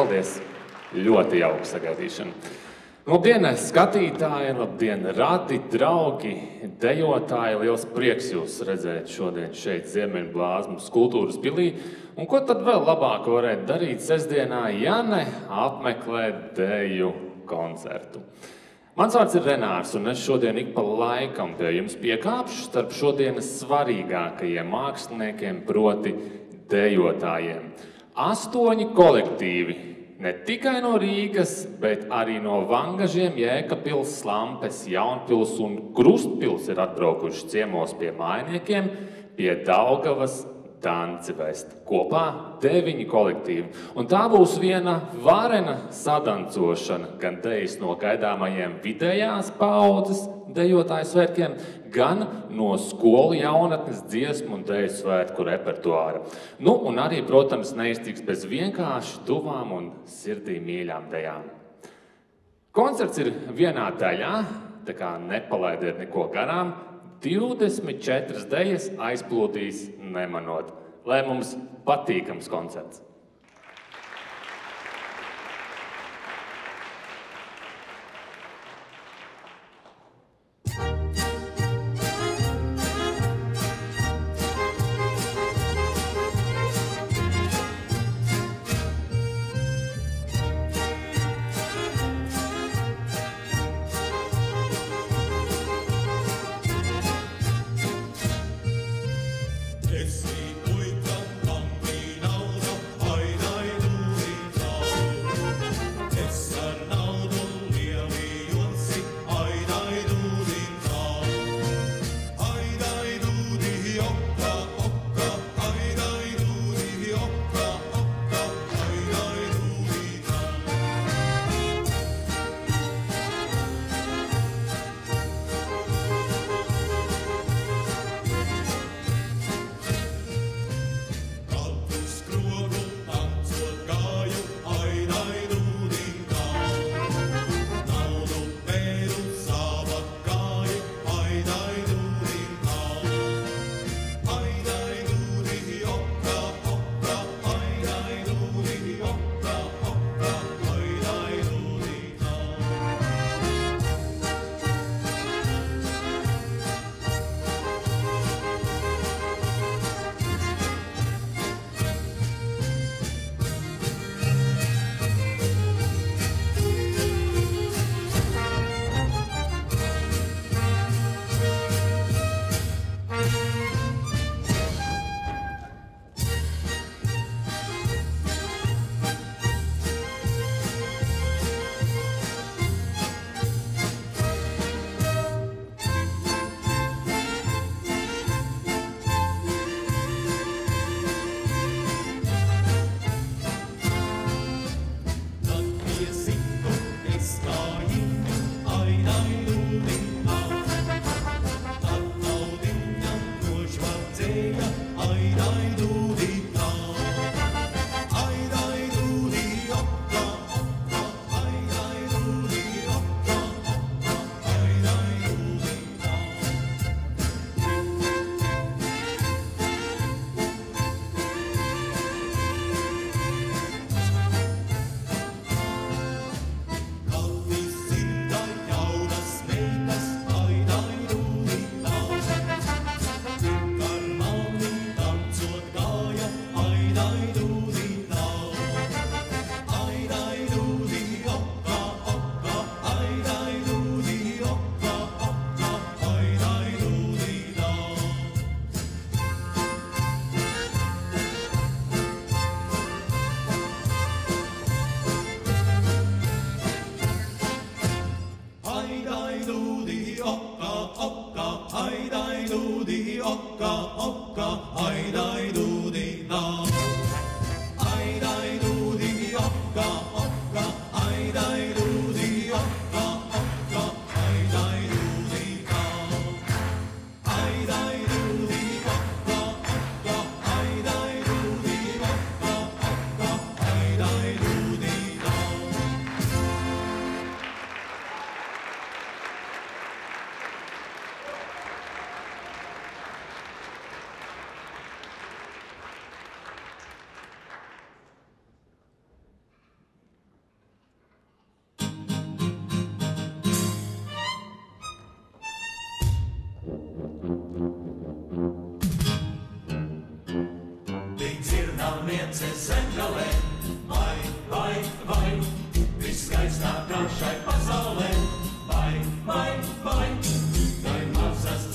Paldies! Ļoti jauka sagaidīšana. Labdien, skatītāji, labdien, radi, draugi, dejotāji. Liels prieks jūs redzēt šodien šeit Ziemeļblāzmas kultūras pilī. Un ko tad vēl labāk varētu darīt sestdienā, ja ne apmeklēt deju koncertu? Mans vārds ir Renārs, un es šodien ik pa laikam pie jums piekāpšu starp šodienas svarīgākajiem māksliniekiem, proti dejotājiem. 8 kolektīvi, ne tikai no Rīgas, bet arī no Vangažiem, Jēkabpils, Slampes, Jaunpils un Krustpils ir atbraukuši ciemos pie mājiniekiem, pie Daugavas danci vest. Kopā 9 kolektīvi. Un tā būs viena varena sadancošana gan dejas no gaidāmajiem vidējās paaudzes dejotāju svētkiem, gan no skolu jaunatnes dziesmu un deju svētku repertuāra. Nu, un arī, protams, neiztiks bez vienkārši tuvām un sirdī mīļām dejām. Koncerts ir vienā daļā, tā kā nepalaidiet neko garām, 24 dejas aizplūdīs nemanot. Lai mums patīkams koncerts!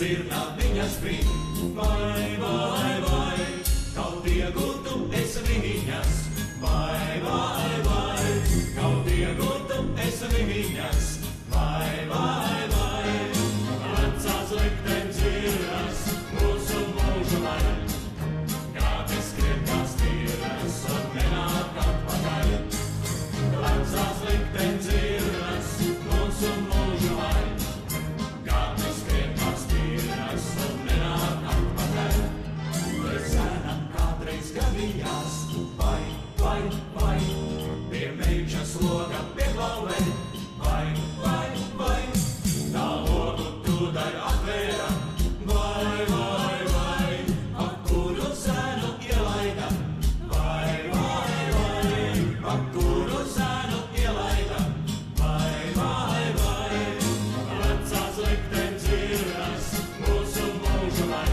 dzirdā viņas brīd. Vai, vai, vai, kaut iegūtu es viņas. Vai, vai, vai, kaut iegūtu es viņas. Vai, vai, vai, vecās likteņas dziras mūsu mūžu vai. Kādi skrien kā stīras un nenāk atpakaļ. Vecās likteņas dziras mūsu mūžu vai. Kādi skrien kā stīras un nenāk atpakaļ. Bez sēnam kādreiz gadījās. Vai, vai, vai, pie meļķas loga pie glauvē. Vai, vai, vai, tā logu tūdaļ atvēra. Vai, vai, vai, ap kuru sēnu ielaida. Vai, vai, vai, ap kuru sēnu ielaida. Vai, vai, vai, vecās likteņas dziras mūsu mūžu vai.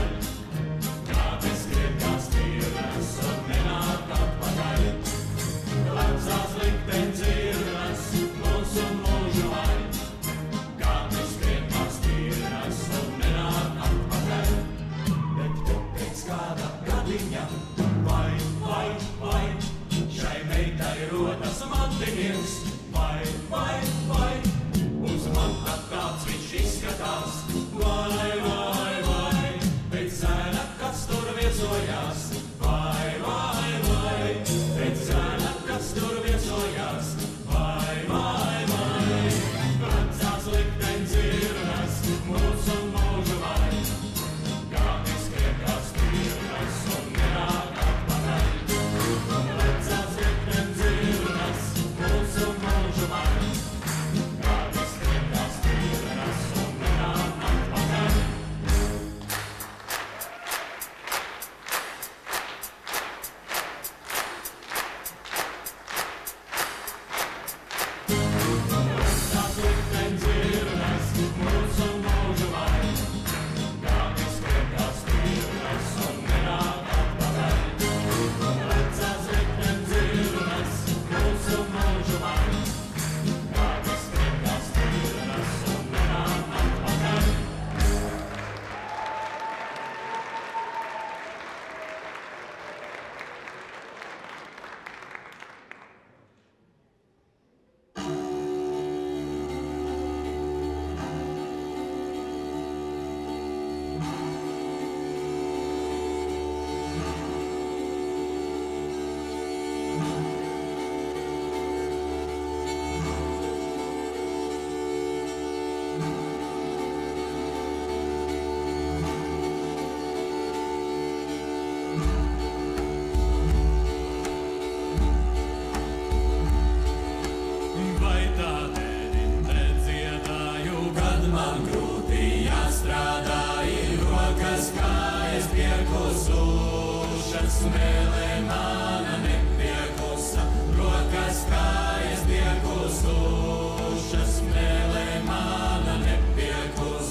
Kādi skrien kā stīras un nenāk atpakaļ. Vecās likteņas dziras mūsu mūžu vai. Kādi skrien kā stīras un nenāk atpakaļ. Bet tu pēc kāda gadiņa, vai, vai, vai, šai meitai rodas mantinieks. Vai, vai, vai, uz manta kāds viņš izskatās. Vai, vai, vai, pēc zēna kāds tur viesojās. Vai, vai, vai, pēc zēna kāds tur viesojās. Vai, vai, vai, vecās likteņas dziras mūsu mūžu vai. Kādi skrien kā stīras un nenāk atpakaļ. Vecās likteņas dziras mūsu mūžu vai. Kādi skrien kā stīras un nenāk atpakaļ. Vecās likteņas dziras mūsu mūžu vai. Kādi skrien kā stīras un nenāk atpakaļ. Vecās likteņas dziras mūsu mūžu vai. Kādi skrien kā stīras un nenāk atpakaļ. Vai tādēļ nedziedāju, kad man grūti jāstrādāja, rokas kājas piekusušas, smēlē mana nepiekusa. Rokas kājas piekusušas, smēlē mana nepiekus.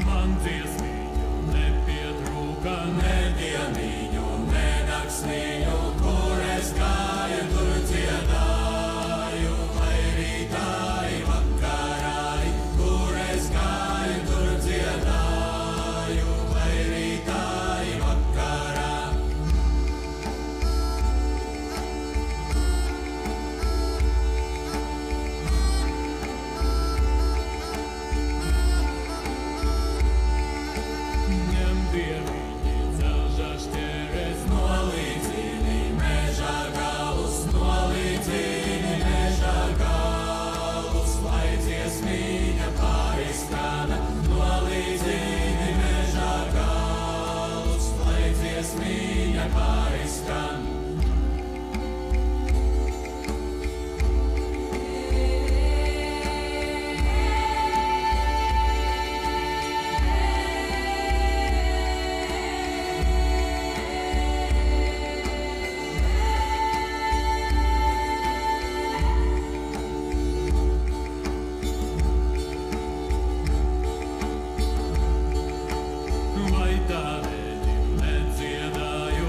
Man dziesmīņu nepietrūka, ne dieniņu, ne naktsniņu, kur es gāju, tur dziedāju, lai rītāji vakarāji, kur es gāju, tur dziedāju, lai rītāji vakarā. Ņem dieviņi dzelža šķēres, nolīdzini meža galus, nolīdzini meža galus, lai dziesmīņa pārizskrāna. Nolīdzini meža galus, lai dziesmīņa pārizskrāna. Vai tādēļ nedziedāju,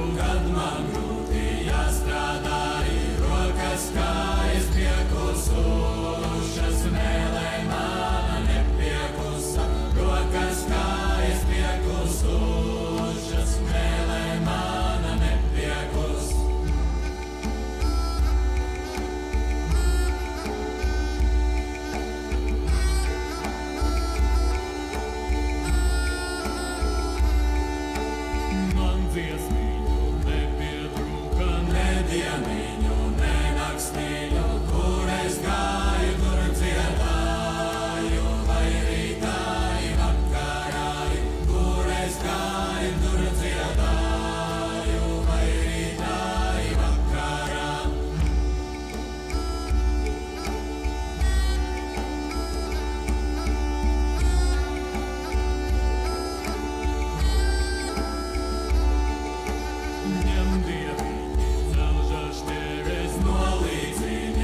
dziesmiņu, ne pie drūka, ne dieniņu, ne nakstiņu, kur es gāju, tur dziedāju, vai rītā, vakarā, kur es gāju, tur dziedāju, vai rītā, vakarā. Ņem dieviņi, zelža šķēres nolīdzini,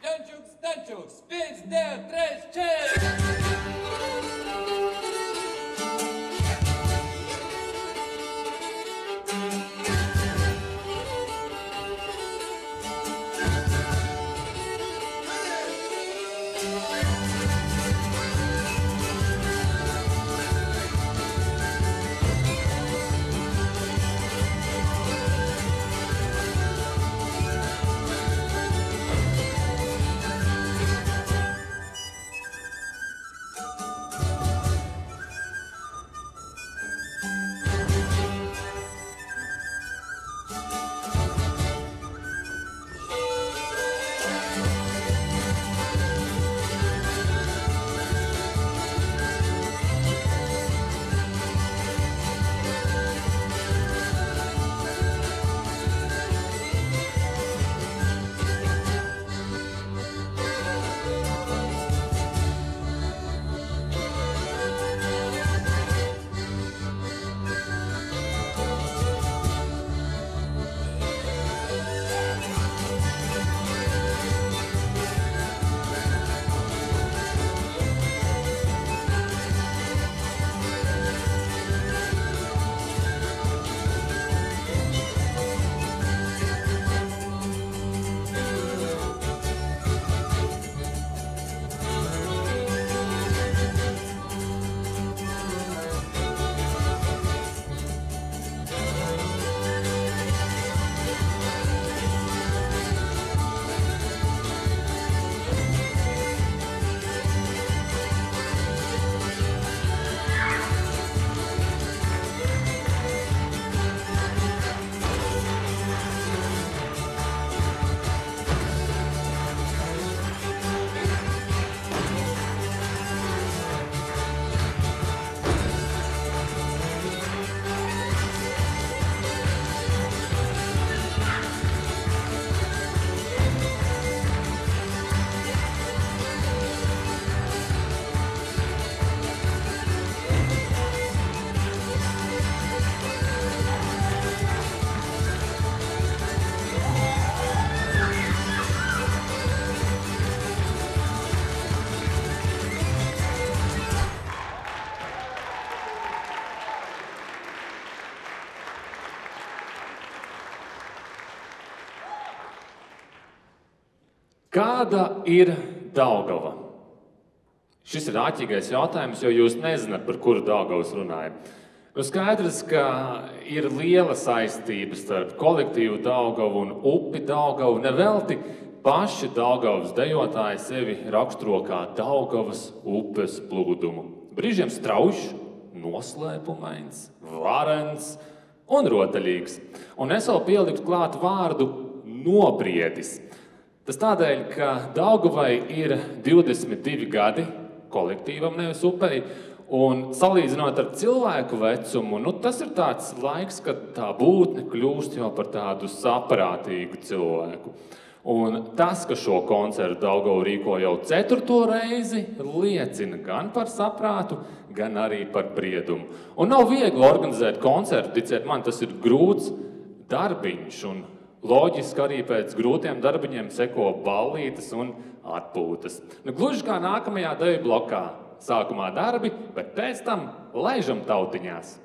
Čančuks, tančuks, 1, 2, 3, 4! Kāda ir Daugava? Šis ir āķīgais jautājums, jo jūs nezināt, par kuru Daugavas runājam. Skaidrs, ka ir liela saistība starp kolektīvu Daugavu un upi Daugavu. Nevelti paši Daugavas dejotāji sevi raksturo kā Daugavas upes plūdumu. Brīžiem straušs, noslēpumains, varens un rotaļīgs. Un es vēl pieliku klāt vārdu nobriedis. Tas tādēļ, ka Daugavai ir 22 gadi kolektīvam, nevis upei, un salīdzinot ar cilvēku vecumu, tas ir tāds laiks, kad tā būtne kļūst jau par tādu saprātīgu cilvēku. Un tas, ka šo koncertu Daugavu rīko jau 4. reizi, liecina gan par saprātu, gan arī par briedumu. Un nav viegli organizēt koncertu, ticiet man, tas ir grūts darbiņš, un loģiski arī pēc grūtiem darbiņiem seko ballītes un atpūtas. Gluži kā nākamajā deju blokā. Sākumā darbi, bet pēc tam laižam tautiņās.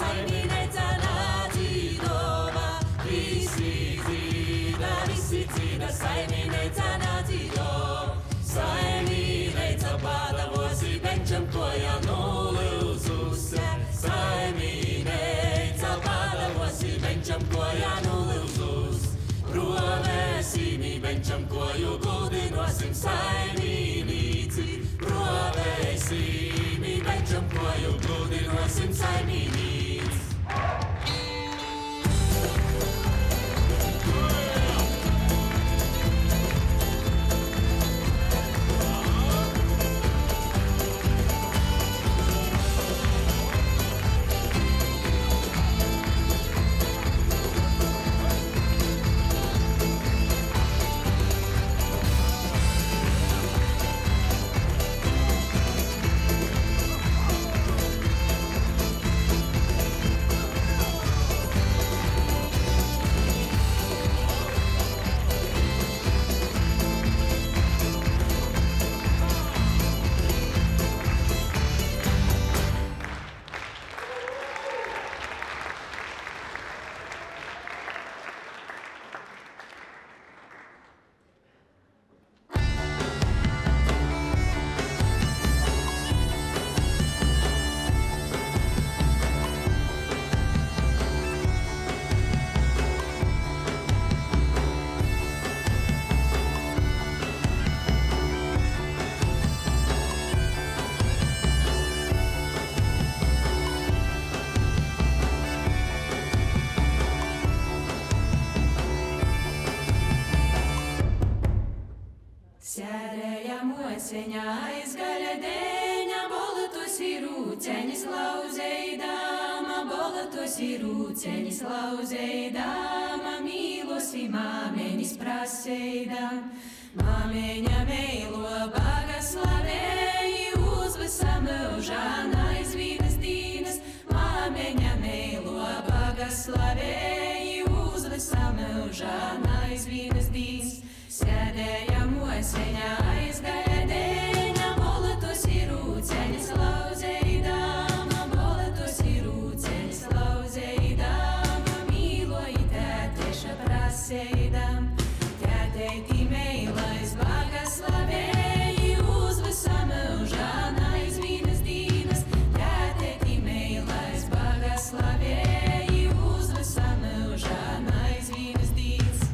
saimniece nācīdova, visi dzīve, saimniece nācīdova, saimniece padavosi, benčam koja nulilzuse, saimniece padavosi, benčam koja nulilzus, provēsīmi, benčam koju gudinosim saimnīci, provēsīmi, benčam koju gudinosim saimnīc. Seņā aizgaļa dēņa, bolotos ir rūceņas lauzeidāma, bolotos ir rūceņas lauzeidāma, mīlosi māmeņas praseidām. Māmeņa meilo baga slavēji, uz visā mūžā aizvīnas dīnas. Māmeņa meilo baga slavēji, uz visā mūžā aizvīnas dīnas. Sēdēja moseņā aizgaļa dēņa, bolotos ir rūceņas lauzeidāma, bolotos ir rūceņas lauzeidāma, mīloji tēteša praseidām. Tēteiti meilais baga slavēji, uz visā mūžā aizvīnas dīnas. Tēteiti meilais baga slavēji, uz visā mūžā aizvīnas dīnas.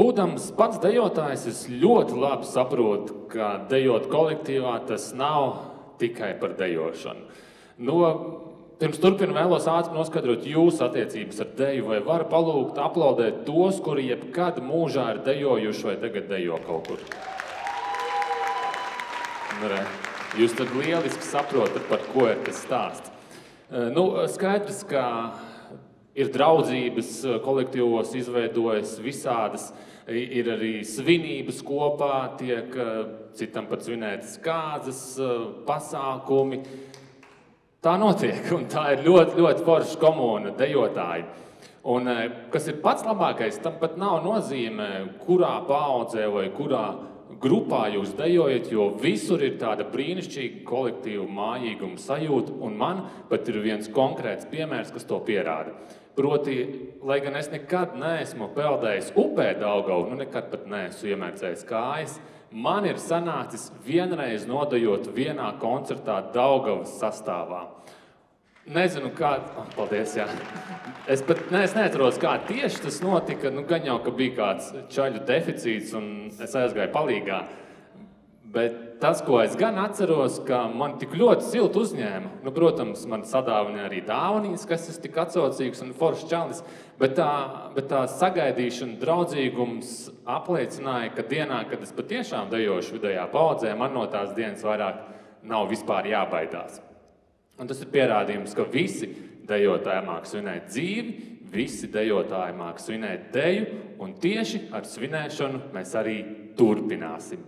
Būdams pats dejotājs, es ļoti labi saprotu, ka dejot kolektīvā tas nav tikai par dejošanu. Pirms turpinu vēlos ātri noskaidrot jūsu attiecības ar deju, vai varu palūgt aplaudēt tos, kuri jebkad mūžā ir dejojuši vai tagad dejo kaut kur. Jūs tad lieliski saprotat, par ko ir tas stāsts. Skaidrs, ka ir draudzības kolektīvos izveidojas visādas, ir arī svinības kopā, tiek citam pat svinētas kāzas, pasākumi. Tā notiek, un tā ir ļoti, ļoti forša komuna dejotāji. Un, kas ir pats labākais, tam pat nav nozīme, kurā paaudzē vai kurā grupā jūs dejojat, jo visur ir tāda brīnišķīga kolektīva mājīguma sajūta, un man pat ir viens konkrēts piemērs, kas to pierāda. Proti, lai gan es nekad neesmu peldējis upē Daugavu, nekad pat neesmu iemērcējis kājas, man ir sanācis vienreiz nodejot vienā koncertā Daugavas sastāvā. Nezinu, kā... Paldies, jā. Es neatceros, kā tieši tas notika. Gan jau, ka bija kāds čaļu deficīts un es aizgāju palīgā. Bet tas, ko es gan atceros, ka man tik ļoti silti uzņēma. Protams, man sadāvināja arī dāvanīs, kas es tik atsaucīgs un foršs čalis. Bet tā sagaidīšana, draudzīgums apliecināja, ka dienā, kad es patiešām dejošu vidējā paudzē, man no tās dienas vairāk nav vispār jābaidās. Un tas ir pierādījums, ka visi dejotāji māk svinēt dzīvi, visi dejotāji māk svinēt deju, un tieši ar svinēšanu mēs arī turpināsim.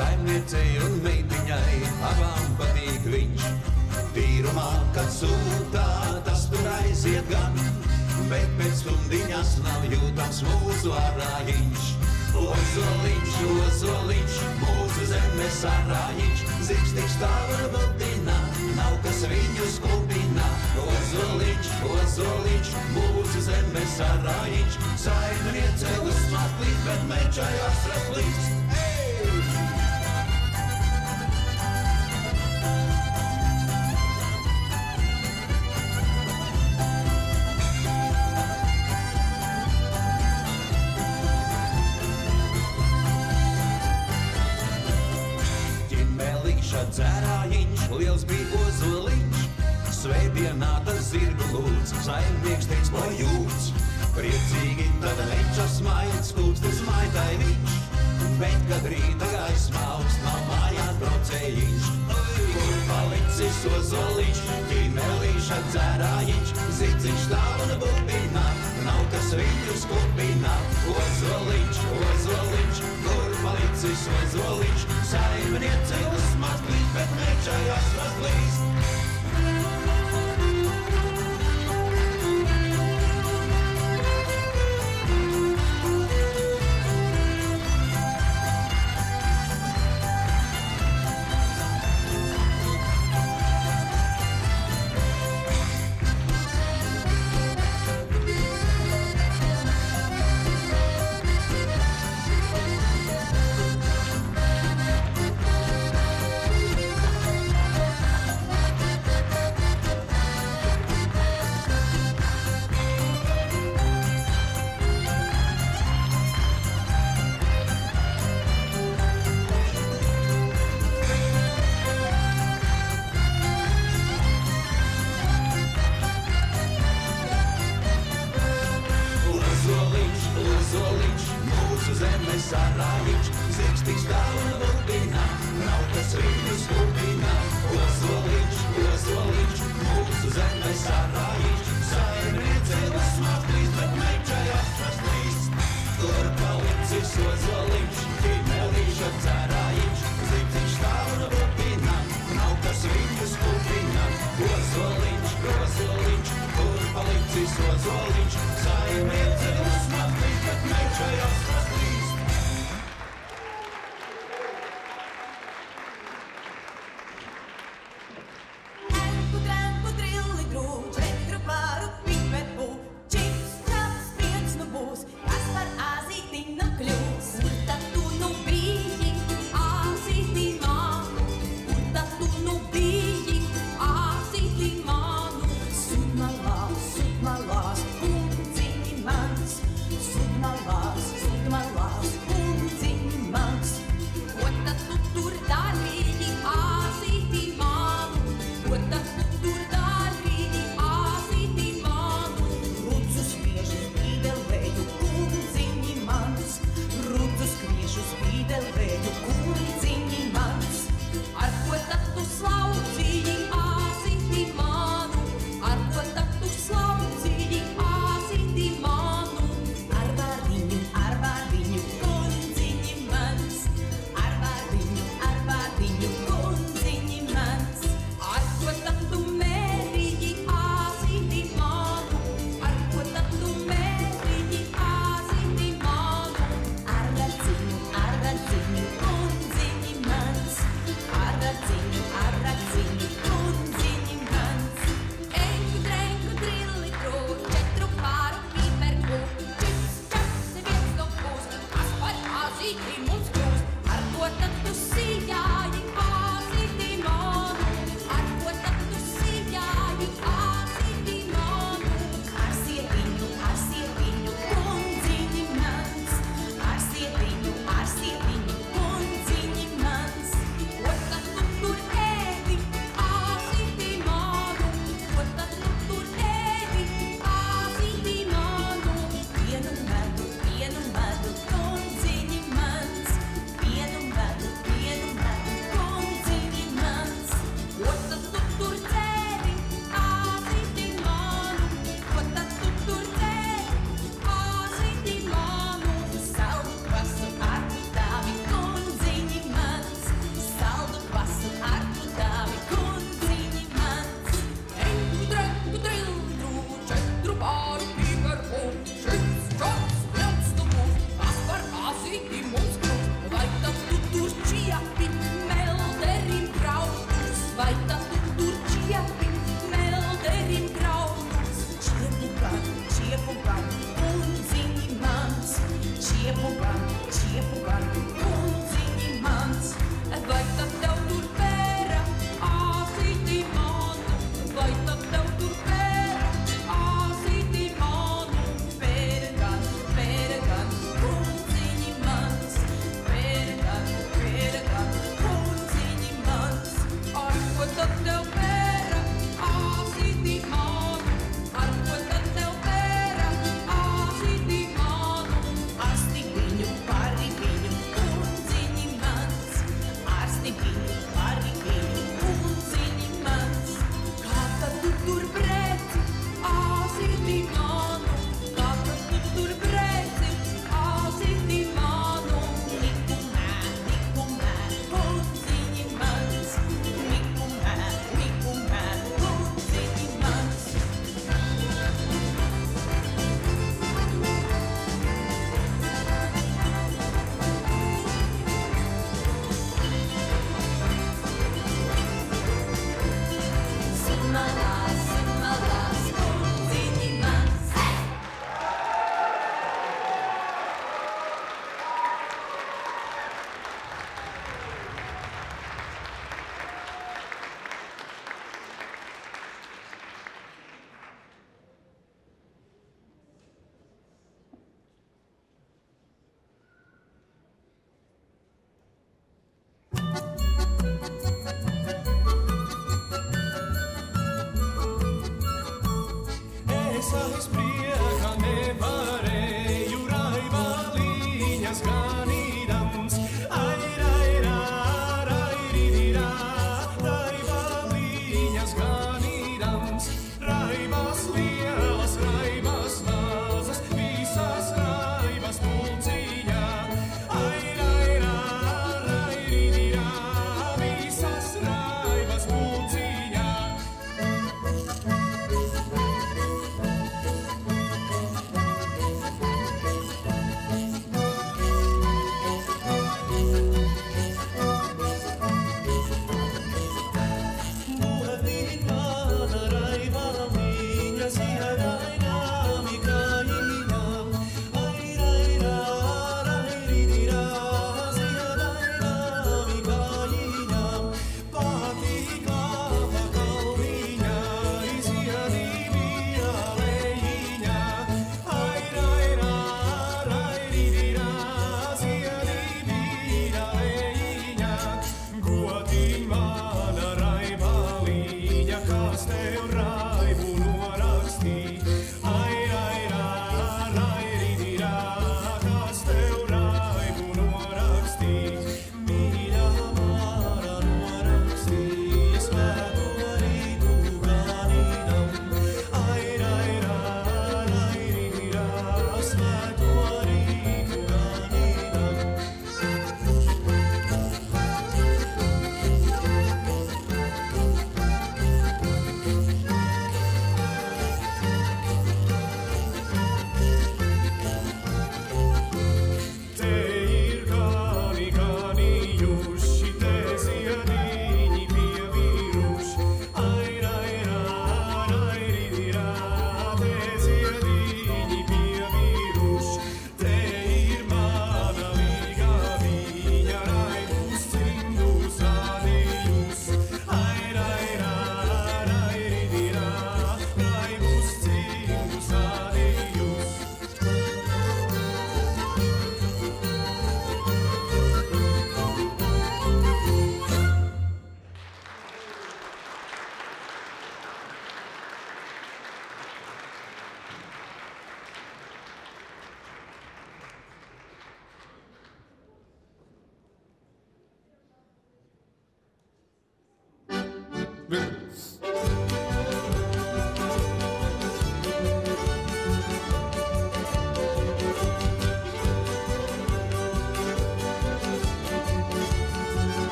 saimniecei un meitiņai abām patīk viņš. Tīrumā, kad sūtā, tas tur aiziet gan, bet pēc stundiņas nav jūtams mūsu arājiņš. Ozoliņš, ozoliņš, mūsu zemes arājiņš, zirgs tik stāv un budina, nav kas viņu skubina. Ozoliņš, ozoliņš, mūsu zemes arājiņš, saimniece uzsmaklīt, bet mečai asras līdz. Dzērājiņš, liels bija ozoliņš, svētdienā tas zirgu lūdz, saimnieks teic, ko jūts. Priecīgi tad leča smaid, skūpstas maidai viņš, bet kad rīta gaismā augst nav mājās braucējiņš. Kur palicis ozoliņš, ķīmelīša dzērājiņš, zirdziņš stāv un bubina, nav kas viņu skubina. Ozoliņš, ozoliņš, kur palicis ozoliņš, saimniece uzsmaklīt, bet mečai asras līst. Sudmalās,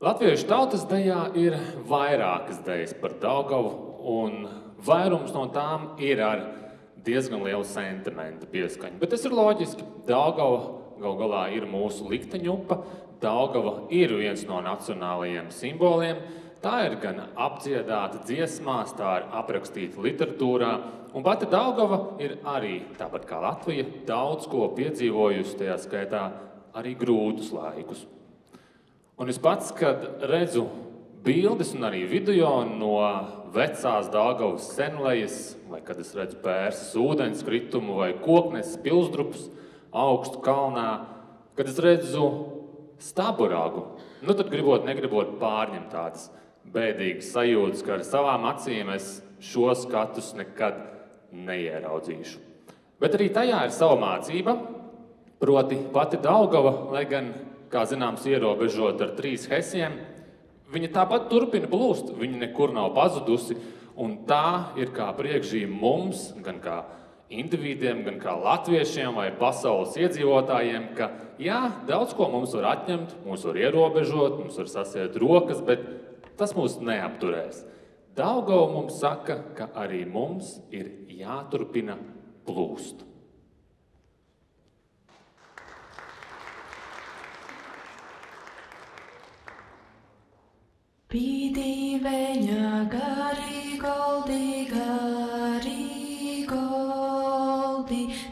Latviešu tautas dejā ir vairākas dejas par Daugavu, un vairums no tām ir ar diezgan lielu sentimenta pieskaņu. Bet tas ir loģiski. Daugava gal galā ir mūsu likteņupa, Daugava ir viens no nacionālajiem simboliem. Tā ir gan apdziedāta dziesmās, tā ir aprakstīta literatūrā, un pati Daugava ir arī, tāpat kā Latvija, daudz ko piedzīvojusi, tajā skaitā arī grūtus laikus. Un es pats, kad redzu bildes un arī video no vecās Daugavas senlejas, vai kad es redzu Pērsas ūdenskritumu vai Kokneses pilsdrupus augstu kalnā, kad es redzu Staburagu, tad negribot pārņemt tādas bēdīgas sajūtas, ka ar savām acīm es šo skatus nekad neieraudzīšu. Bet arī tajā ir sava mācība, proti pati Daugava, lai gan, kā zināms, ierobežot ar 3 hesiem, viņa tāpat turpina plūst, viņa nekur nav pazudusi, un tā ir kā priekšzīme mums, gan kā individiem, gan kā latviešiem vai pasaules iedzīvotājiem, ka jā, daudz ko mums var atņemt, mums var ierobežot, mums var sasiet rokas, bet tas mūs neapturēs. Daugava mums saka, ka arī mums ir jāturpina plūst. Pīdī veņa gari goldi,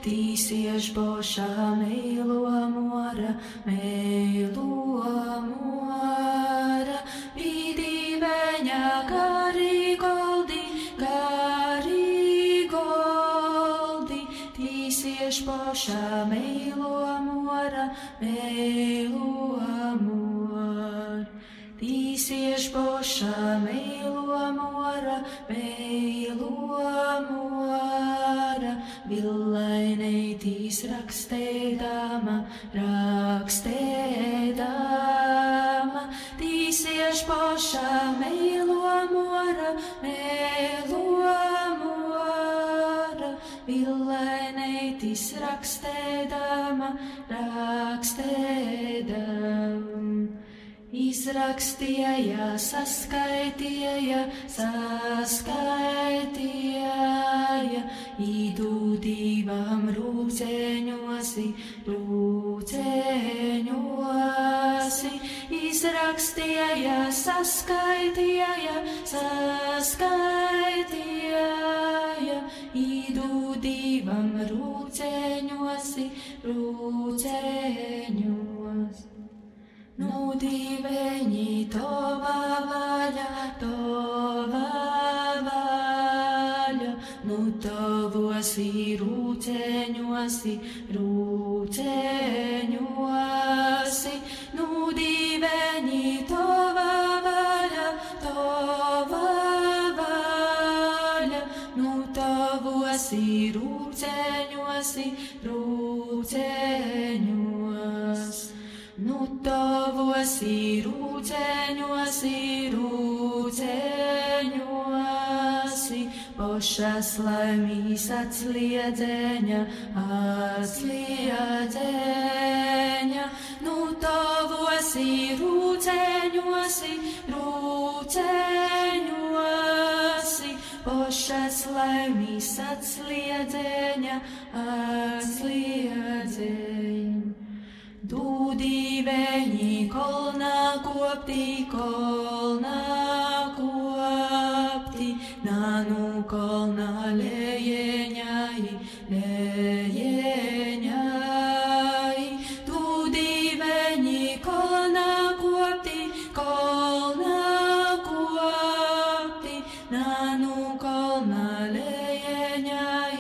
tīsieš bošā meilo mora. Pīdī veņa gari goldi, tīsieš bošā meilo mora. Tīsieš bošā meilo mora, villainei tīs rakstēdama, tīsieš bošā meilo mora, villainei tīs rakstēdama. Izrakstīja, saskaitīja, īdūdīvam rūceņosi. Izrakstīja, saskaitīja, īdūdīvam rūceņosi. Nudīveņi tova vaļa, tovosi rūceņosi. Nudīveņi tova vaļa, tovosi rūceņosi. Tavosi rūceņosi, pošas laimīs atsliedzeņa. Tavosi rūceņosi, pošas laimīs atsliedzeņa. Dūdīveņi kolnā kopti, nānu kolnā lejeņai. Dūdīveņi kolnā kopti, nānu kolnā lejeņai.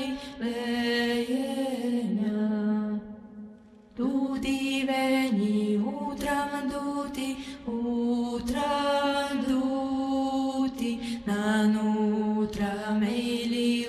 Dūdīveņi utram dūti, nānu utram eilī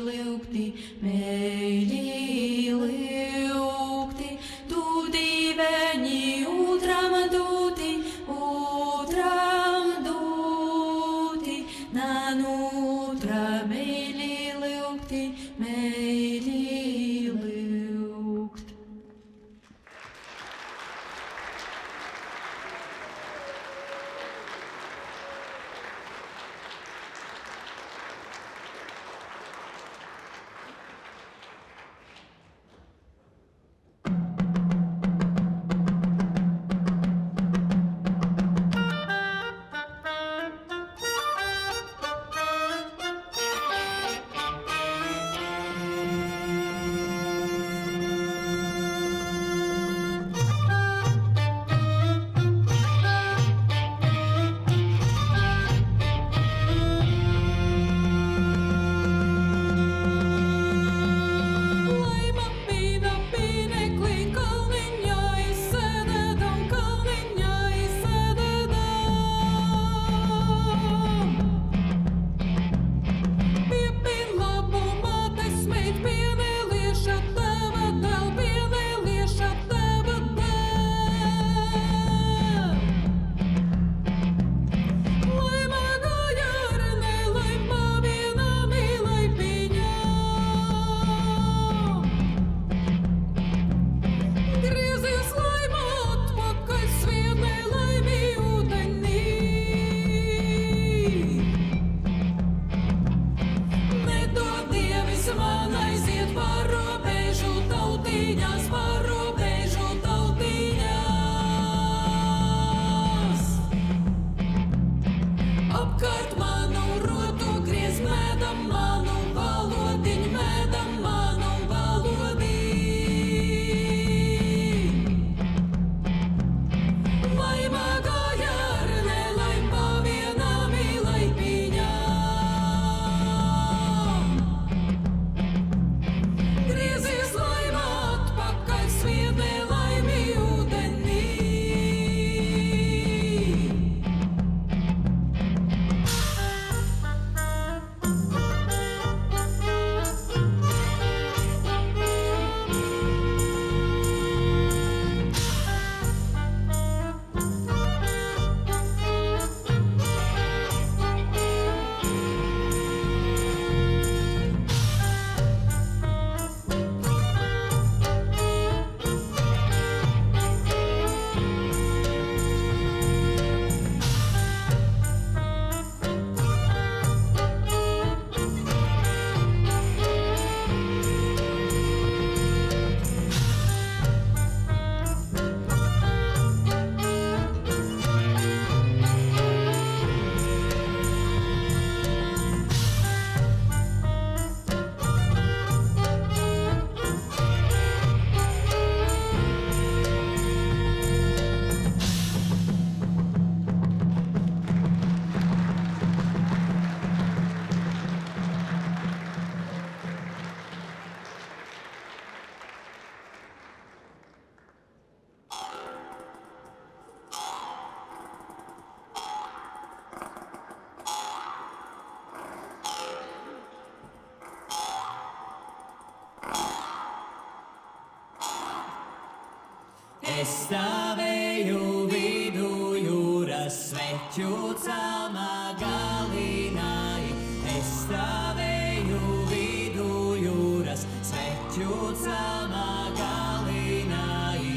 apkārt manu rotu, griez medam manu valodiņu, medam manu valodiņu. Lai magāja ar nelaim pavienam ilaipiņām. Griezies laima atpakaļ sviednē laimi ūdenī. Es stāvēju vidu jūras sveķu celmā galināji. Es stāvēju vidu jūras sveķu celmā galināji.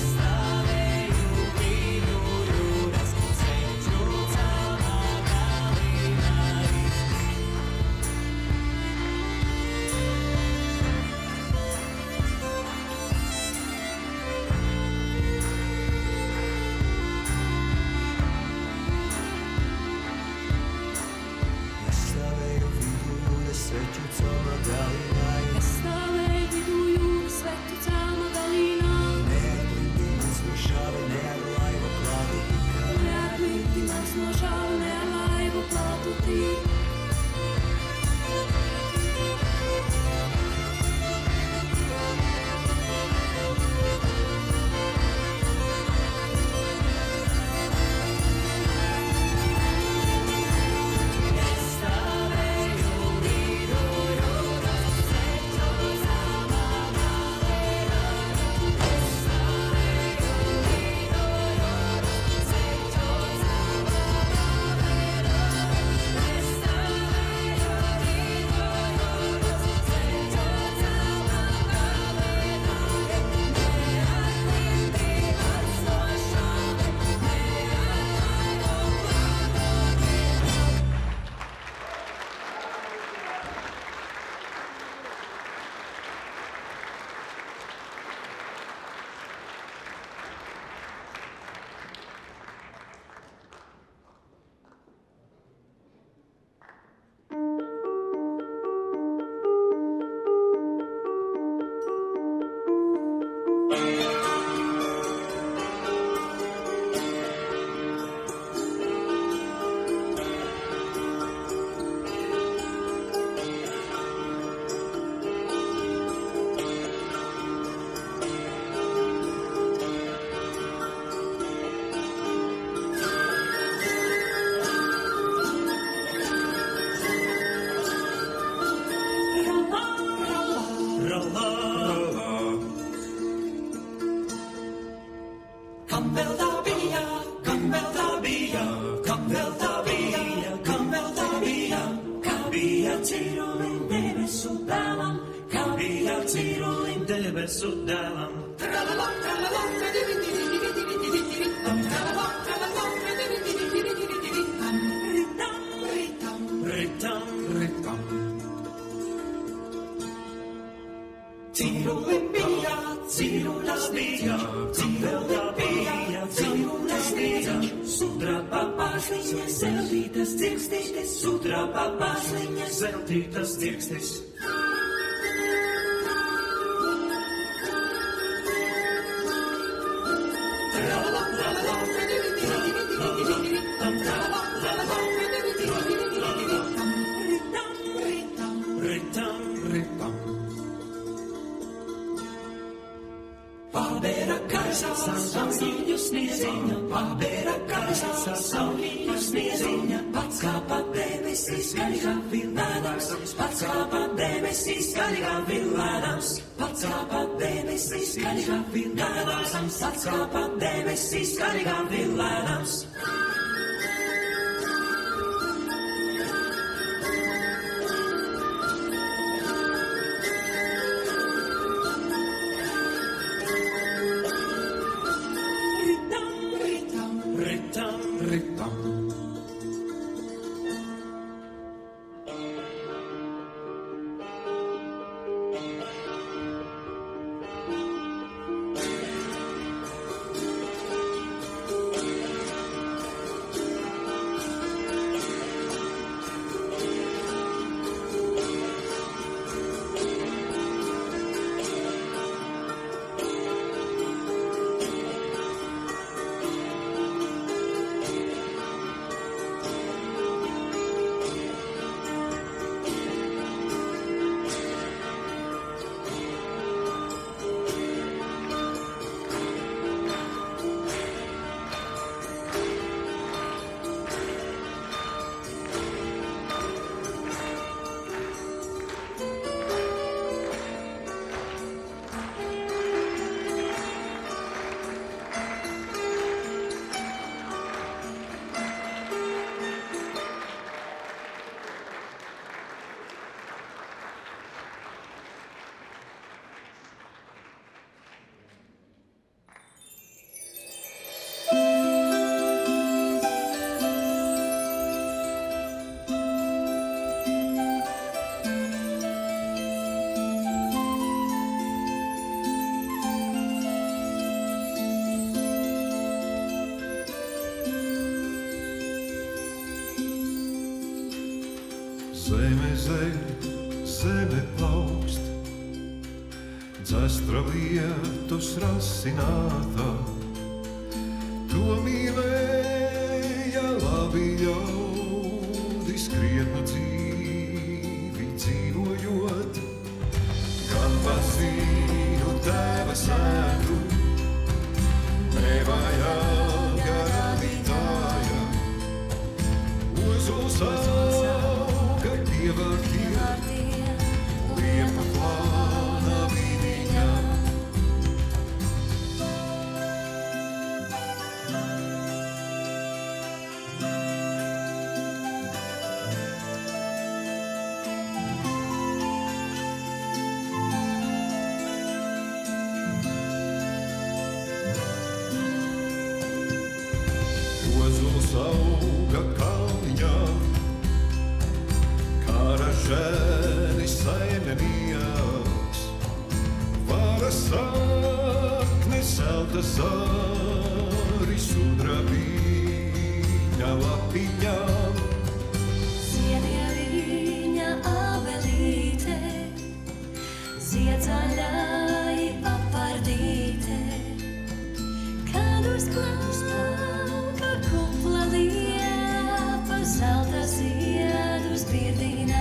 Stop kam vēl tā bija, kam vēl tā bija, kam vēl tā bija, kam vēl tā bija, kā bija cirulim debesu dēlam, kā bija cirulim debesu dēlam. Cirulim bija, cirulas bija, cirulas bija, cirulas bija, sudraba pārsliņas, zeltītas dzirkstītes, sudraba pārsliņas, zeltītas dzirkstītes. Pabēra karsās, saulīņu snieziņa, pabēra karsās, saulīņu snieziņa, pats kā pa debesīs, skaļā vilnādams, pats kā pa debesīs, skaļā vilnādams, pats kā pa debesīs, skaļā vilnādams, pats kā pa debesīs, skaļā vilnādams. Zeme plaukst, dzestra lietus rasināta, to mīlēja labi ļaudis krietnu dzīvi dzīvojot, gan pazīnu tēva sēdu, nevajā garabītāja, ozols auga pievārtī. Liepa plāna vīniņa. Ozols auga kalniņā, Karažēnis saimnieks, varas sakne zelta zari sudrabiņa lapiņām. Ziedie viņa avelīte, ziedzaļai papardīte, kad uz klauka kupla liepa zelta ziedus birdīnā.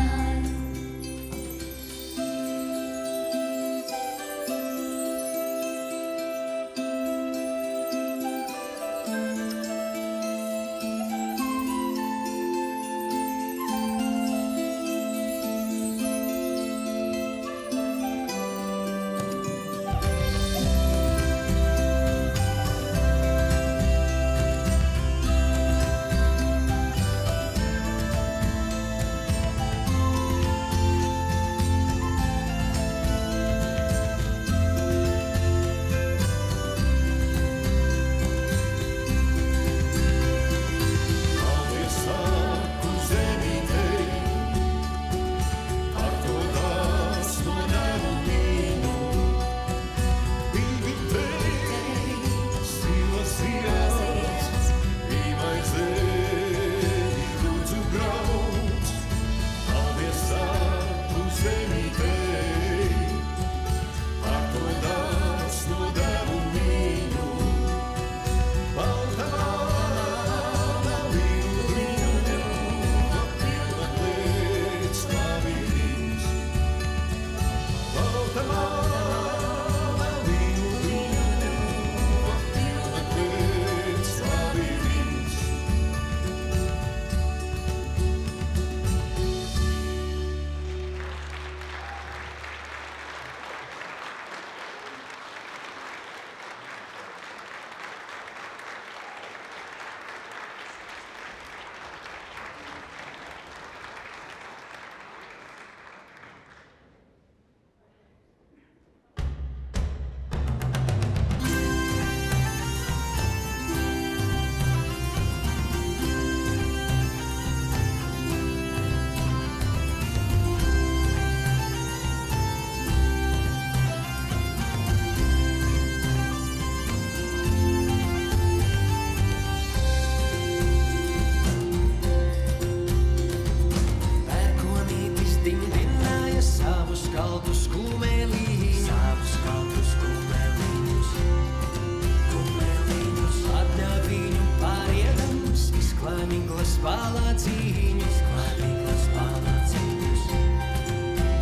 palāciņus, klātīgos palāciņus.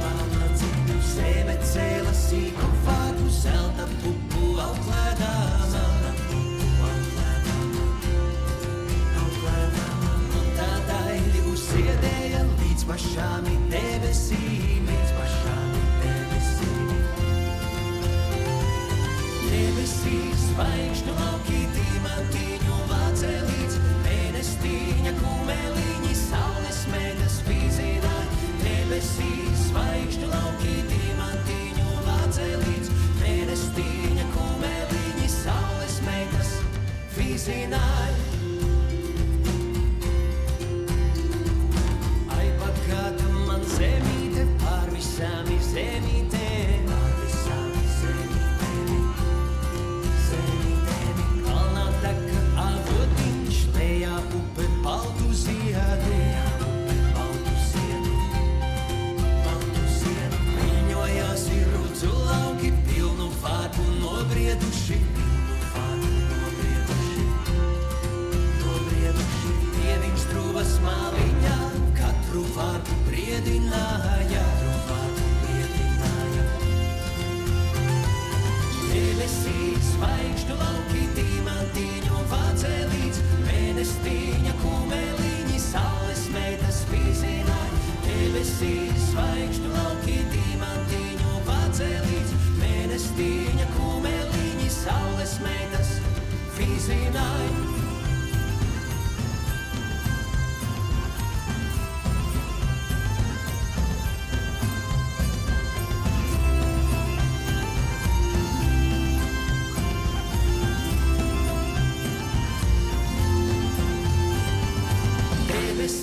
Palāciņus, zeme cēla sīku vārdu, zelta pupu auklēdāma. Un tā daļi uzsiedēja līdz pašām debesīm, līdz pašām debesīm. Debesīs zvaigžņu lauki, diamantiņu vācelīts, mēnestīņa kumeliņi, saules meitas vīzināja. Debesīs zvaigžņu lauki, diamantiņu vācelīts, mēnestīņa kumeliņi, saules meitas vīzināja. Ai, pagāta man zemīte, pār visām zemītēm, pār visām zemītēm. Kalnā taka avotiņš, lejā upe baltu ziedu. Viļņojās ir rudzu lauki, pilnu vārdu nobrieduši. Dieviņš truvas māliņā, katru vārdu briedināja. Debesīs zvaigžņu lauki, diamantiņu vācelīts, mēnestīņa kumeliņi, saules meitas vīzināja. Debesīs zvaigžņu lauki, diamantiņu vācelīts, mēnestīņa kumeliņi, saules meitas vīzināja.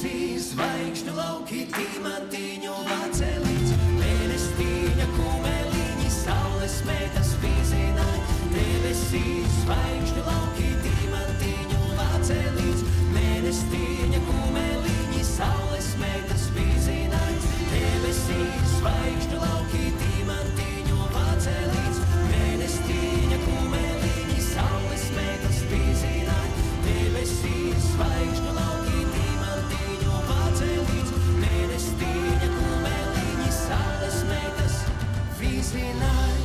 Debesīs zvaigžņu lauki, diamantiņu vācelīts, mēnestīņa kumeliņi, saules meitas vīzināja. Debesīs zvaigžņu lauki, diamantiņu vācelīts, mēnestīņa kumeliņi, saules meitas vīzināja. Debesīs zvaigžņu lauki, diamantiņu vācelīts, mēnestīņa kumeliņi, saules meitas vīzināja. Debesīs zvaigžņu lauki, diamantiņu vācelīts, mēnestīņa kumeliņi, saules meitas vīzināja.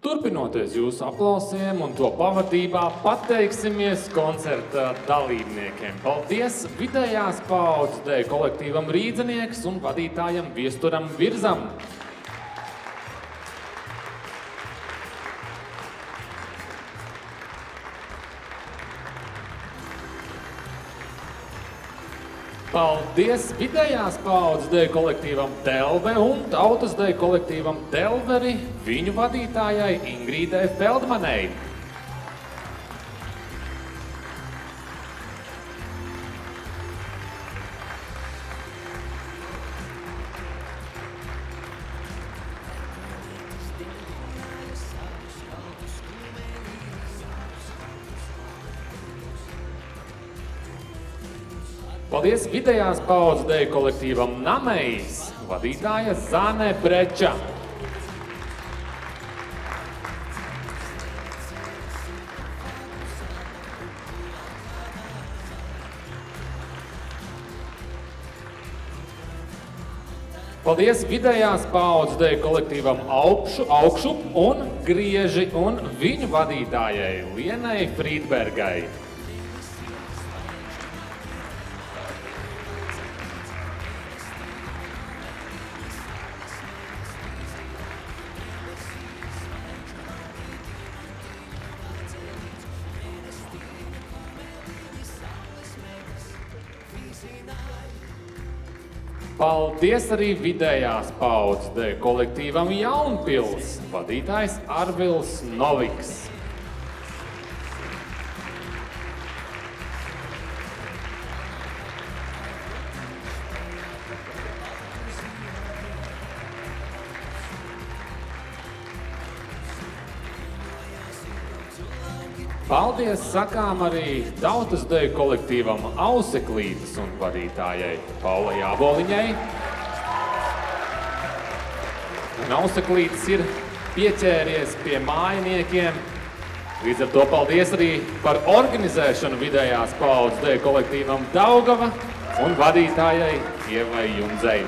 Turpinoties jūsu aplausiem un to pavadībā, pateiksimies koncerta dalībniekiem. Paldies vidējās paaudzes deju kolektīvam Rīdzinieks un vadītājam Viesturam Virzam. Paldies vidējās paaudzes deju kolektīvam Delve un tautas deju kolektīvam Delveri, viņu vadītājai Ingrīdai Feldmanei. Paldies vidējās paaudzes deju kolektīvam Namejs, vadītāja Zane Breča. Paldies vidējās paaudzes deju kolektīvam Augšup un Grieži un viņu vadītājai Lienai Frīdbergai. Paldies arī vidējās paaudzes deju kolektīvam Jaunpils, vadītājs Arvils Noviks. Paldies sakām arī tautas deju kolektīvam Auseklītes un vadītājai Paulai Āboliņai. Un Auseklītes ir pieķēries pie mājiniekiem. Līdz ar to paldies arī par organizēšanu vidējās paaudzes deju kolektīvam Daugava un vadītājai Ievai Jundzei.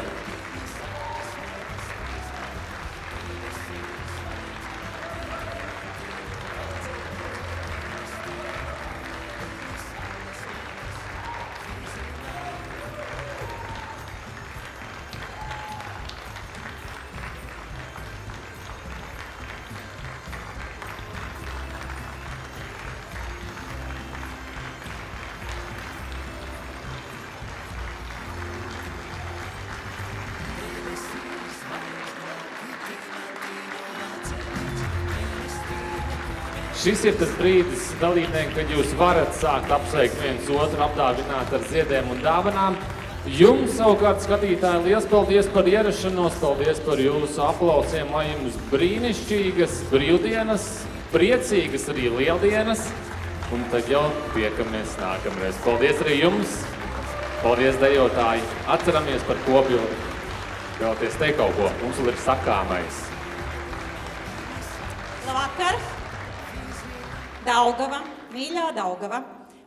Šis ir tas brīdis, dalībnieki, kad jūs varat sākt apsveikt viens otru, apdāvināt ar ziediem un dāvanām. Jums, savukārt, skatītāji, liels paldies par ierašanos, paldies par jūsu aplausiem, lai jums brīnišķīgas brīvdienas, priecīgas arī lieldienas, un tad jau tiekamies nākamreiz. Paldies arī jums, paldies dejotāji, atceramies par kopildi, vēlaties teikt kaut ko, mums vēl ir sakāmais. Labvakar! Daugava, mīļā Daugava,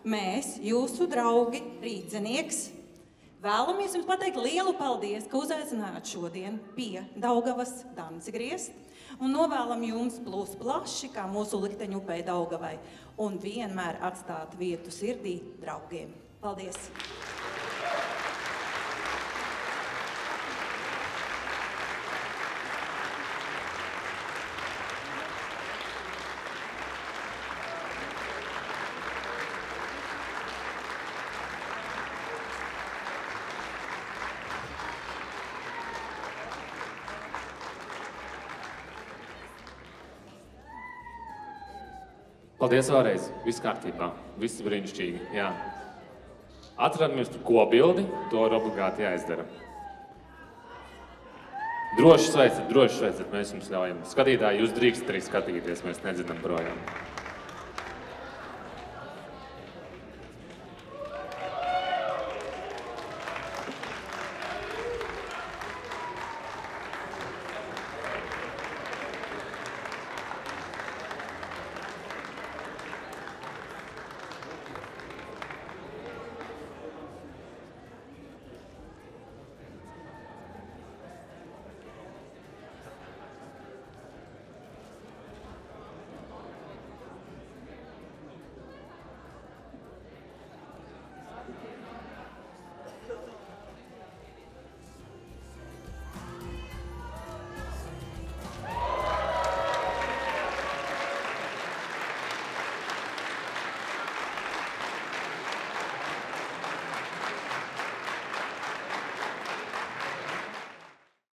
mēs, jūsu draugi, rīdzenieks, vēlamies jums pateikt lielu paldies, ka uzaicinājāt šodien pie Daugavas danci griezt un novēlam jums plūst plaši, kā mūsu likteņu upei Daugavai, un vienmēr atstāt vietu sirdī draugiem. Paldies! Paldies vēlreiz. Viss kārtībā. Viss brīnišķīgi. Jā. Atceramies par kopbildi. To ir obligāti jāizdara. Droši sveicat. Mēs jums ļaujam. Skatītāji, jūs drīkstat arī skatīties. Mēs nedzinām projām.